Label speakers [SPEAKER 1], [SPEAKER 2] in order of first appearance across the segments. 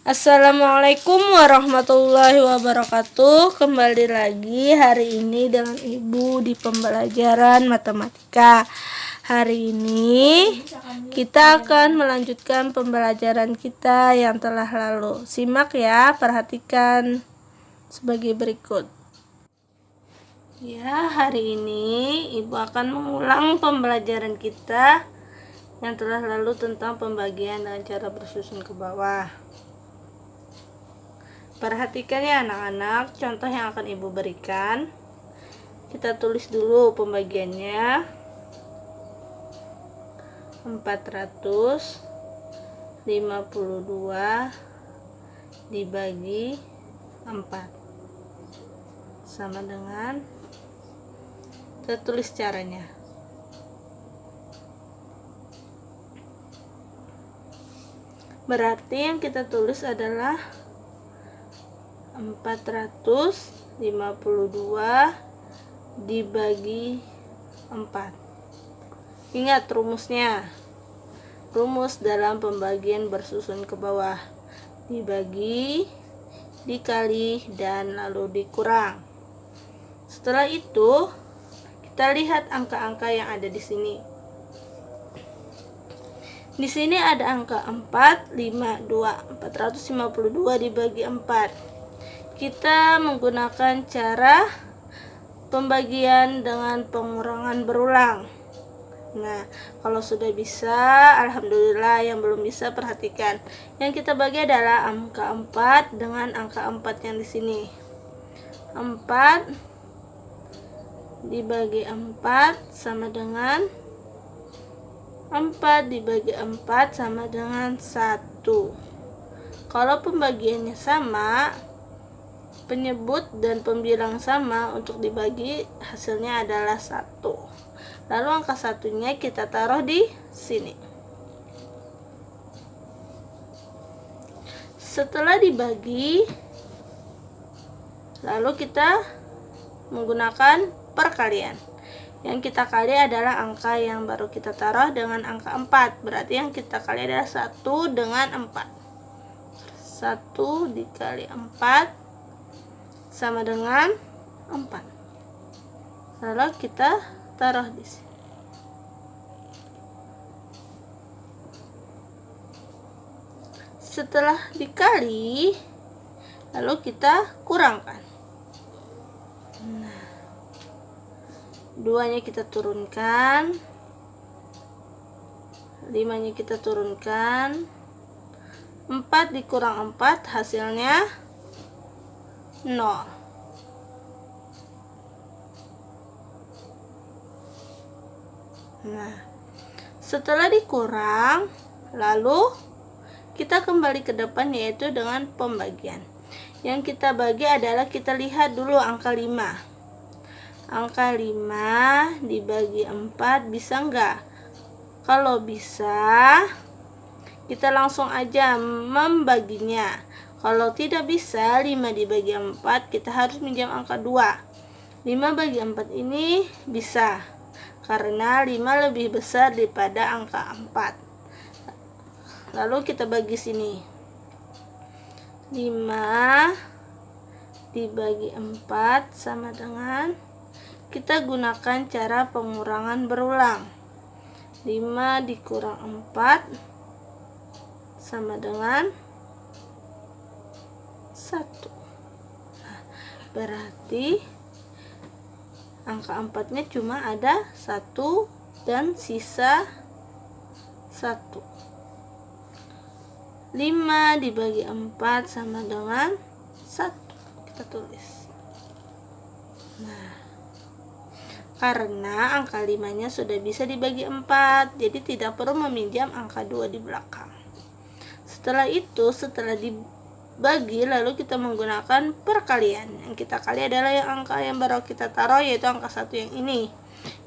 [SPEAKER 1] Assalamualaikum warahmatullahi wabarakatuh. Kembali lagi hari ini dengan Ibu di pembelajaran matematika. Hari ini kita akan melanjutkan pembelajaran kita yang telah lalu. Simak ya, perhatikan sebagai berikut. Ya, hari ini Ibu akan mengulang pembelajaran kita yang telah lalu tentang pembagian dengan cara bersusun ke bawah. Perhatikan ya anak-anak, contoh yang akan Ibu berikan. Kita tulis dulu pembagiannya. 452 dibagi 4 sama dengan, kita tulis caranya. Berarti yang kita tulis adalah 452 dibagi 4. Ingat rumusnya. Rumus dalam pembagian bersusun ke bawah. Dibagi, dikali, dan lalu dikurang. Setelah itu, kita lihat angka-angka yang ada di sini. Di sini ada angka 452 dibagi 4. Kita menggunakan cara pembagian dengan pengurangan berulang. Nah, kalau sudah bisa, alhamdulillah. Yang belum bisa, perhatikan. Yang kita bagi adalah angka 4 dengan angka 4 yang di sini. 4 dibagi 4 sama dengan 4 dibagi 4 sama dengan 1. Kalau pembagiannya sama, penyebut dan pembilang sama, untuk dibagi hasilnya adalah 1. Lalu angka satunya kita taruh di sini. Setelah dibagi, lalu kita menggunakan perkalian. Yang kita kali adalah angka yang baru kita taruh dengan angka 4. Berarti yang kita kali adalah 1 dengan 4. 1 dikali 4 sama dengan 4. Lalu kita taruh di sini. Setelah dikali, lalu kita kurangkan. Nah, 2-nya kita turunkan, 5-nya kita turunkan, 4 dikurang 4 hasilnya 0. Nah, setelah dikurang, lalu kita kembali ke depan, yaitu dengan pembagian. Yang kita bagi adalah, kita lihat dulu angka 5. Angka 5 dibagi 4 bisa enggak? Kalau bisa, kita langsung aja membaginya. Kalau tidak bisa, 5 dibagi 4, kita harus minjam angka 2. 5 bagi 4 ini bisa, karena 5 lebih besar daripada angka 4. Lalu kita bagi sini. 5 dibagi 4 sama dengan, kita gunakan cara pengurangan berulang. 5 dikurang 4 sama dengan 1. Nah, berarti angka 4-nya cuma ada 1 dan sisa 1. 5 dibagi 4 sama dengan 1. Kita tulis. Nah, karena angka 5-nya sudah bisa dibagi 4, jadi tidak perlu meminjam angka 2 di belakang. Setelah itu, setelah dibagi, lalu kita menggunakan perkalian. Yang kita kali adalah yang angka yang baru kita taruh, yaitu angka 1 yang ini.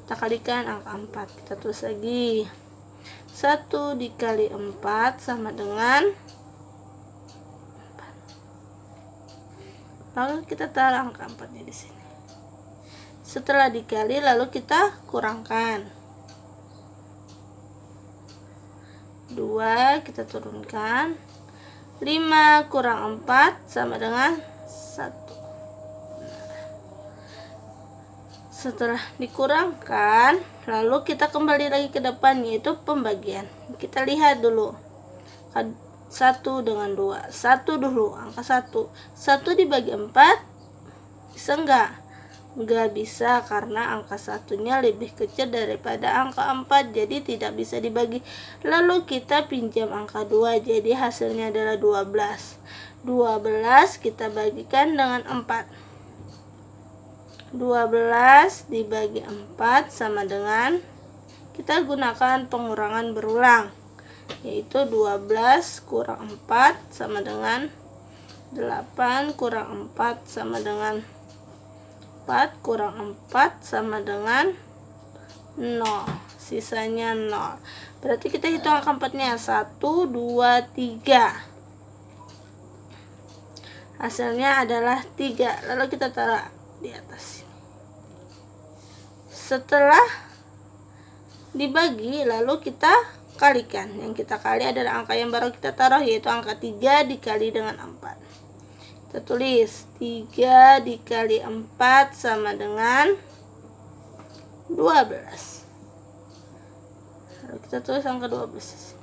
[SPEAKER 1] Kita kalikan angka 4. Kita tulis lagi. 1 dikali 4 sama dengan 4. Lalu kita taruh angka 4-nya di sini. Setelah dikali, lalu kita kurangkan. 2 kita turunkan, 5 kurang 4 sama dengan 1. Setelah dikurangkan, lalu kita kembali lagi ke depan, yaitu pembagian. Kita lihat dulu 1 dengan 2. 1 dulu, angka 1. 1 dibagi 4 bisa enggak? Enggak bisa, karena angka satunya lebih kecil daripada angka 4, jadi tidak bisa dibagi. Lalu kita pinjam angka 2, jadi hasilnya adalah 12. 12 kita bagikan dengan 4. 12 dibagi 4 sama dengan, kita gunakan pengurangan berulang, yaitu 12 kurang 4 sama dengan 8 kurang 4 sama dengan 4 kurang 4 sama dengan 0. Sisanya 0. Berarti kita hitung angka 4-nya. 1, 2, 3. Hasilnya adalah 3. Lalu kita taruh di atas sini. Setelah dibagi, lalu kita kalikan. Yang kita kali adalah angka yang baru kita taruh, yaitu angka 3 dikali dengan 4. Kita tulis 3 dikali 4 sama dengan 12. Lalu kita tulis angka 12.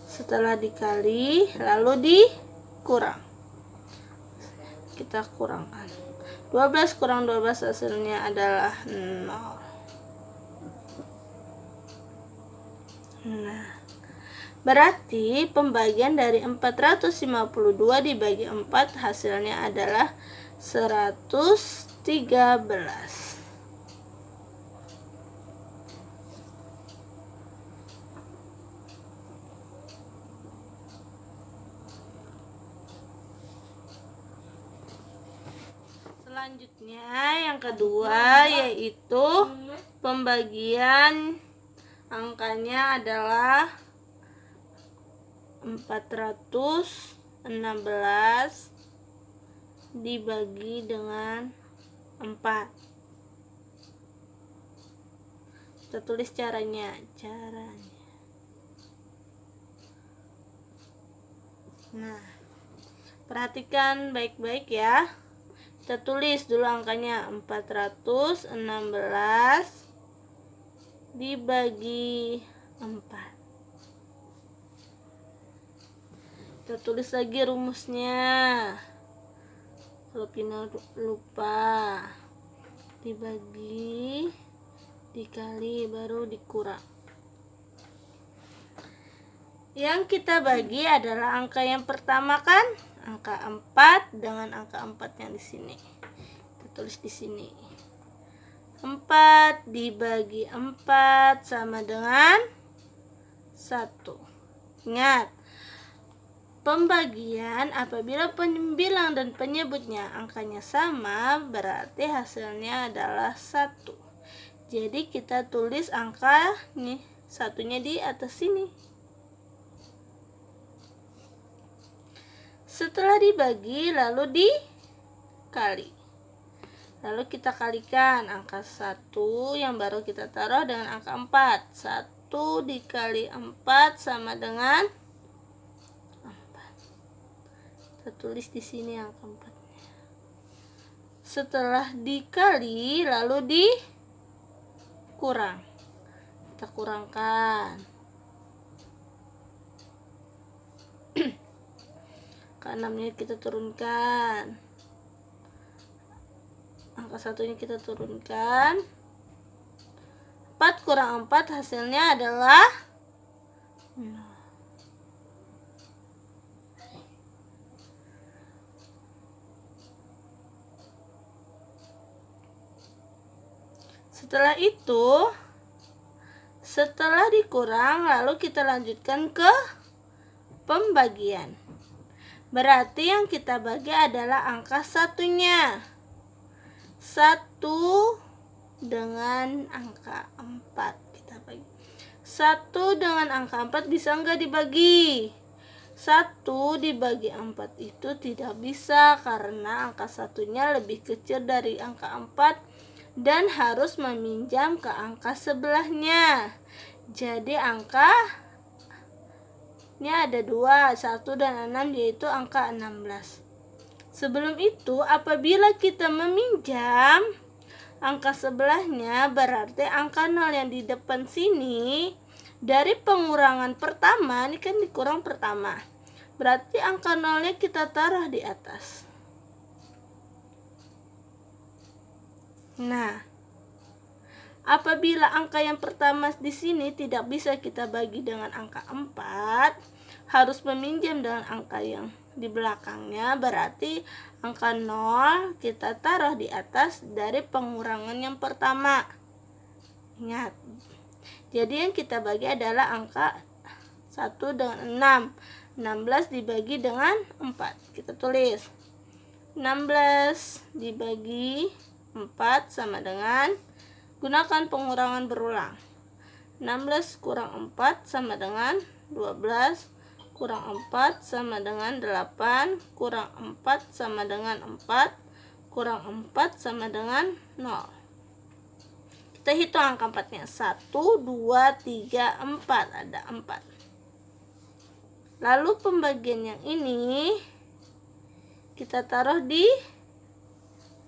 [SPEAKER 1] Setelah dikali, lalu dikurang. Kita kurangkan. 12 kurang 12 hasilnya adalah 0. Nah, berarti pembagian dari 452 dibagi 4 hasilnya adalah 113. Selanjutnya yang kedua, yaitu pembagian angkanya adalah 416 dibagi dengan 4. Kita tulis caranya. Nah, perhatikan baik-baik ya. Kita tulis dulu angkanya. 416 dibagi 4. Kita tulis lagi rumusnya. Kalau Pina lupa, dibagi, dikali, baru dikurang. Yang kita bagi adalah angka yang pertama kan, angka 4 dengan angka 4 yang di sini. Kita tulis di sini. 4 dibagi 4 sama dengan 1. Ingat, pembagian apabila pembilang dan penyebutnya angkanya sama, berarti hasilnya adalah 1. Jadi kita tulis angka nih, satunya di atas sini. Setelah dibagi, lalu dikali. Lalu kita kalikan angka 1 yang baru kita taruh dengan angka 4. 1 dikali 4 sama dengan 4. Kita tulis di sini angka 4-nya. Setelah dikali, lalu dikurang. Kita kurangkan. Angka 6-nya kita turunkan. Angka 1-nya kita turunkan. 4 kurang 4 hasilnya adalah 0. Setelah itu, setelah dikurang, lalu kita lanjutkan ke pembagian. Berarti yang kita bagi adalah angka satunya. 1 dengan angka 4 kita bagi. 1 dengan angka 4 bisa enggak dibagi? 1 dibagi 4 itu tidak bisa, karena angka satunya lebih kecil dari angka 4 dan harus meminjam ke angka sebelahnya. Jadi angka Ini ada 2, 1 dan 6, yaitu angka 16. Sebelum itu, apabila kita meminjam angka sebelahnya, berarti angka 0 yang di depan sini dari pengurangan pertama, ini kan dikurang pertama, berarti angka 0-nya kita taruh di atas. Nah, apabila angka yang pertama di sini tidak bisa kita bagi dengan angka 4, harus meminjam dengan angka yang di belakangnya, berarti angka 0 kita taruh di atas dari pengurangan yang pertama. Ingat, jadi yang kita bagi adalah angka 1 dengan 6. 16 dibagi dengan 4. Kita tulis 16 dibagi 4 sama dengan, gunakan pengurangan berulang, 16 kurang 4 sama dengan 12, kurang 4 sama dengan 8, kurang 4 sama dengan 4, kurang 4 sama dengan 0. Kita hitung angka 4-nya. 1, 2, 3, 4. Ada 4. Lalu pembagian yang ini kita taruh di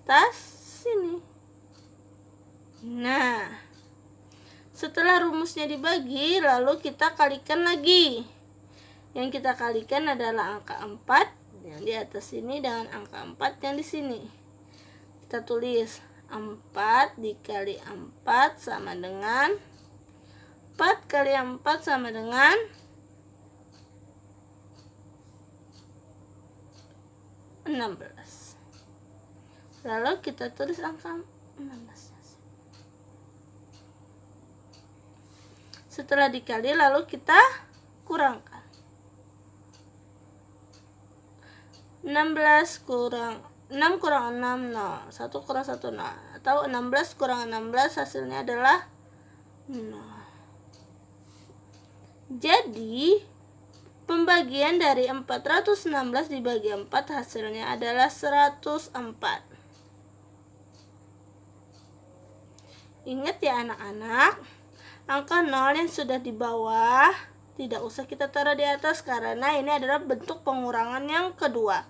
[SPEAKER 1] atas sini. Nah, setelah rumusnya dibagi, lalu kita kalikan lagi. Yang kita kalikan adalah angka 4 yang di atas sini dengan angka 4 yang di sini. Kita tulis 4 dikali 4 sama dengan 4 kali 4 sama dengan 16. Lalu kita tulis angka 16. Setelah dikali, lalu kita kurangkan. 16 kurang 6 kurang 6, 0. 1 kurang 1, 0. Atau 16 kurang 16 hasilnya adalah 0. Jadi, pembagian dari 416 dibagi 4 hasilnya adalah 104. Ingat ya anak-anak, angka 0 yang sudah di bawah tidak usah kita taruh di atas karena ini adalah bentuk pengurangan yang kedua.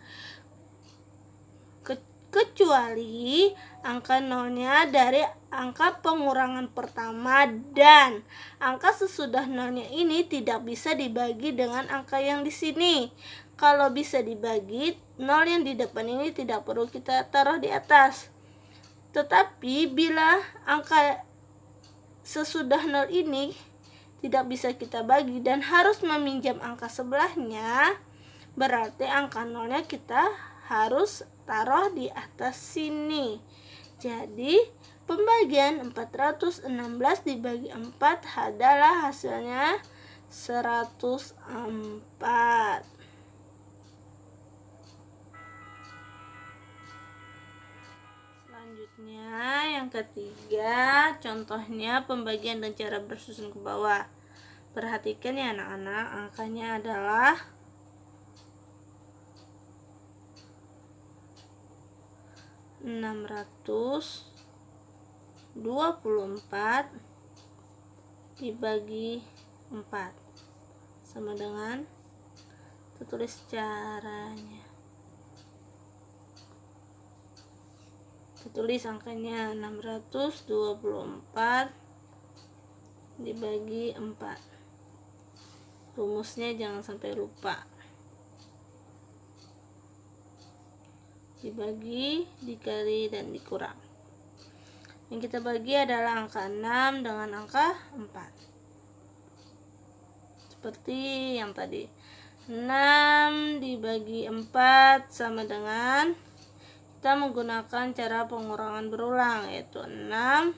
[SPEAKER 1] Kecuali angka 0-nya dari angka pengurangan pertama dan angka sesudah 0-nya ini tidak bisa dibagi dengan angka yang di sini. Kalau bisa dibagi, 0 yang di depan ini tidak perlu kita taruh di atas. Tetapi bila angka sesudah 0 ini tidak bisa kita bagi dan harus meminjam angka sebelahnya, berarti angka 0-nya kita harus taruh di atas sini. Jadi pembagian 416 dibagi 4 adalah hasilnya 104. Selanjutnya yang ketiga, contohnya pembagian dan cara bersusun ke bawah. Perhatikan ya anak-anak, angkanya adalah 624 dibagi 4 sama dengan, tulis caranya. Tulis angkanya 624 dibagi 4. Rumusnya jangan sampai lupa. Dibagi, dikali, dan dikurang. Yang kita bagi adalah angka 6 dengan angka 4. Seperti yang tadi. 6 dibagi 4 sama dengan, kita menggunakan cara pengurangan berulang, yaitu 6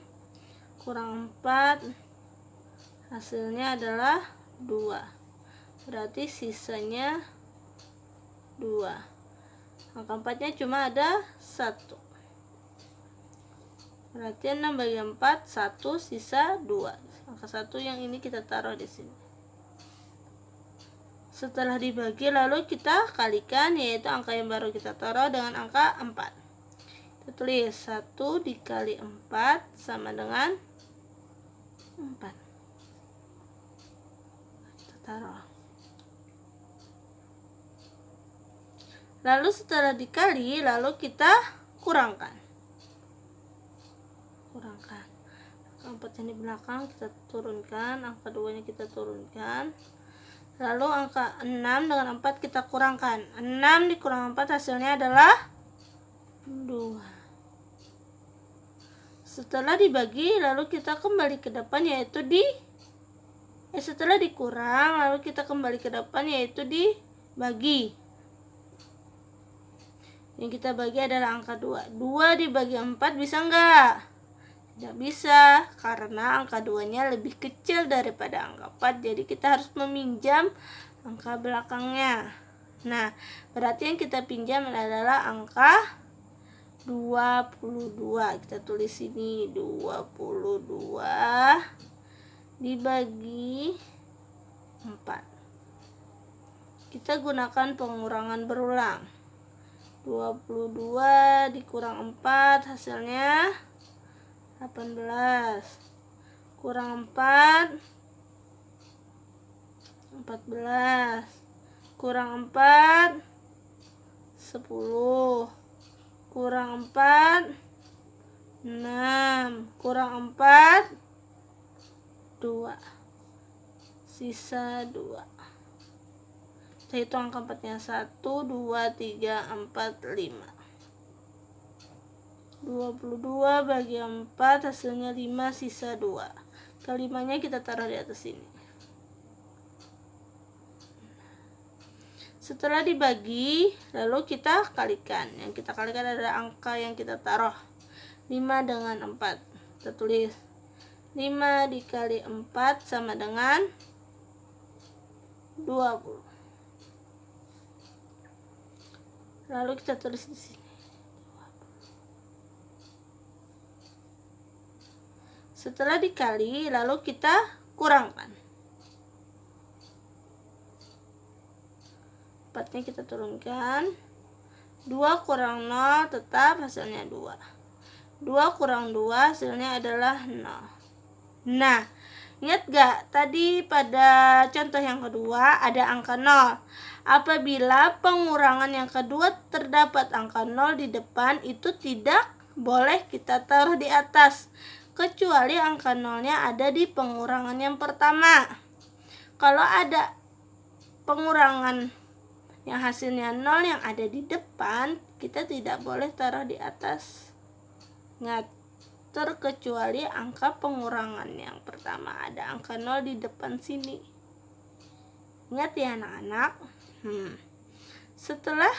[SPEAKER 1] kurang 4 hasilnya adalah 2. Berarti sisanya 2. Angka 4-nya cuma ada 1. Berarti 6 bagi 4, 1, sisa 2. Angka 1 yang ini kita taruh di sini. Setelah dibagi, lalu kita kalikan, yaitu angka yang baru kita taruh dengan angka 4. Kita tulis 1 dikali 4 sama dengan 4. Kita taruh. Lalu setelah dikali, lalu kita kurangkan. Angka 4 yang di belakang kita turunkan, angka 2 nya kita turunkan. Lalu angka 6 dengan 4 kita kurangkan. 6 dikurang 4 hasilnya adalah 2. Setelah dibagi, lalu kita kembali ke depan, yaitu setelah dikurang, lalu kita kembali ke depan, yaitu dibagi. Yang kita bagi adalah angka 2. 2 dibagi 4 bisa enggak? Tidak bisa, karena angka 2-nya lebih kecil daripada angka 4. Jadi kita harus meminjam angka belakangnya. Nah, berarti yang kita pinjam adalah angka 22. Kita tulis sini 22 dibagi 4. Kita gunakan pengurangan berulang. 22 dikurang 4 hasilnya 18. Kurang 4 14. Kurang 4 10. Kurang 4 6. Kurang 4 2. Sisa 2. Kita hitung angka 4-nya. 1, 2, 3, 4, 5. 22 bagi 4 hasilnya 5, sisa 2. Kelimanya kita taruh di atas sini. Setelah dibagi, lalu kita kalikan. Yang kita kalikan adalah angka yang kita taruh. 5 dengan 4. Kita tulis 5 dikali 4 sama dengan 20. Lalu kita tulis di sini. Setelah dikali, lalu kita kurangkan. 4-nya kita turunkan. 2 kurang 0 tetap hasilnya 2. 2 kurang 2 hasilnya adalah 0. Nah, ingat gak tadi pada contoh yang kedua ada angka 0. Apabila pengurangan yang kedua terdapat angka 0 di depan, itu tidak boleh kita taruh di atas, kecuali angka 0-nya ada di pengurangan yang pertama. Kalau ada pengurangan yang hasilnya 0 yang ada di depan, kita tidak boleh taruh di atas. Ingat, terkecuali angka pengurangan yang pertama ada angka 0 di depan sini. Ingat ya anak-anak. Setelah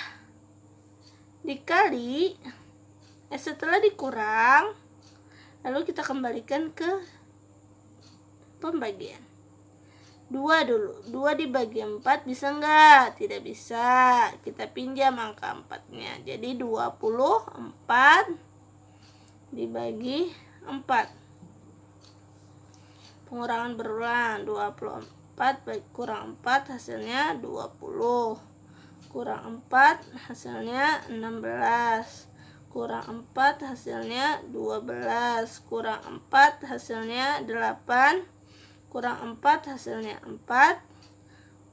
[SPEAKER 1] dikali, setelah dikurang, lalu kita kembalikan ke pembagian. 2 dulu. 2 dibagi 4 bisa enggak? Tidak bisa. Kita pinjam angka 4-nya. Jadi 24 dibagi 4. Pengurangan berulang. 24 kurang 4 hasilnya 20. Kurang 4 hasilnya 16. Kurang 4 hasilnya 12. Kurang 4 hasilnya 8. Kurang 4 hasilnya 4.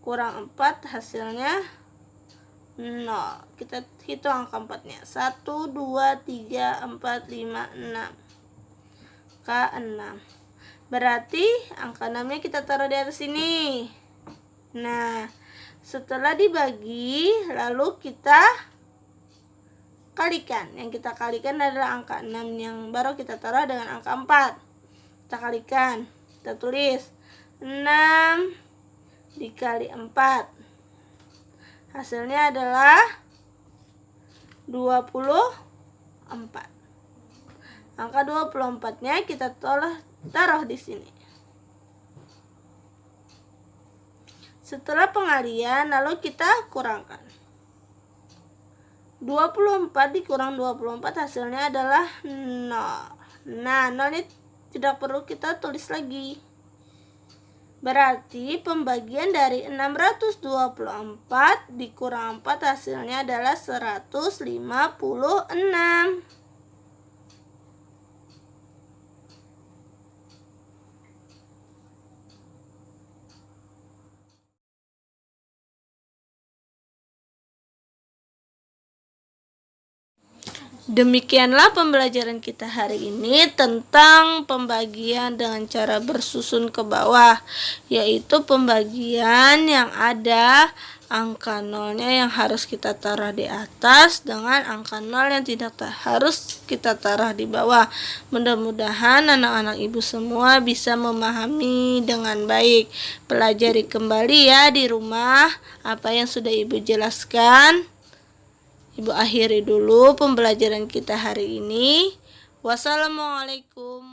[SPEAKER 1] Kurang 4 hasilnya 0. Kita hitung angka 4-nya. 1, 2, 3, 4, 5, 6. Angka 6. Berarti angka 6-nya kita taruh di atas sini. Nah, setelah dibagi, lalu kita kalikan. Yang kita kalikan adalah angka 6 yang baru kita taruh dengan angka 4. Kita kalikan. Kita tulis 6 dikali 4. Hasilnya adalah 24. Angka 24-nya kita taruh di sini. Setelah pengalian, lalu kita kurangkan. 24 dikurang 24 hasilnya adalah 0. Nah, 0 ini tidak perlu kita tulis lagi. Berarti pembagian dari 624 dikurang 4 hasilnya adalah 156. Demikianlah pembelajaran kita hari ini tentang pembagian dengan cara bersusun ke bawah, yaitu pembagian yang ada angka nolnya yang harus kita taruh di atas dengan angka nol yang tidak harus kita taruh di bawah. Mudah-mudahan anak-anak ibu semua bisa memahami dengan baik. Pelajari kembali ya di rumah apa yang sudah ibu jelaskan. Ibu akhiri dulu pembelajaran kita hari ini. Wassalamualaikum